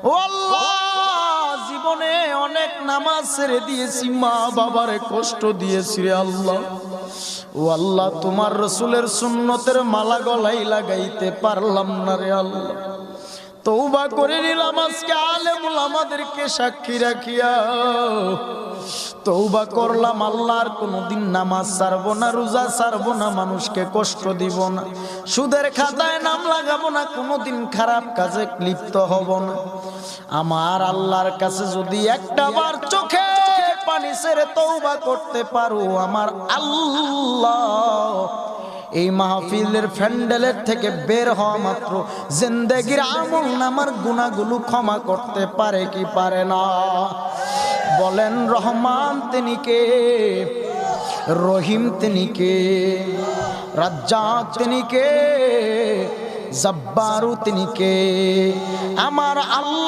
ও আল্লাহ, জীবনে অনেক নামাজ ছেড়ে দিয়েছি, মা বাবারে কষ্ট দিয়েছি রে আল্লাহ। ও আল্লাহ, তোমার রসুলের সুন্নতের মালা গলায় লাগাইতে পারলাম না রে আল্লাহ। তওবা করে নিলাম আজকে আলেমুল আমাদেরকে সাক্ষী রাখিয়া। তওবা করলাম আল্লাহর কোনদিন নামাজ ছাড়বো না, রোজা ছাড়বো না, মানুষকে কষ্ট দিব না, সুদের খাতায় নাম লাগাবো না, কোনদিন খারাপ কাজে লিপ্ত হব না। আমার আল্লাহর কাছে যদি একটা বার চোখে পানি ছেড়ে তওবা করতে পারো, আমার আল্লাহ এই মাহফিলের প্যান্ডেলের থেকে বের হওয়া মাত্র জিন্দেগির আমল নামার গুনাহগুলো ক্ষমা করতে পারে কি পারে না? বলেন রহমান তিনি কে, রহিম তিনি কে, রাজ্জাক তিনি কে, জব্বারু তিনি কে? আমার আল্লাহ।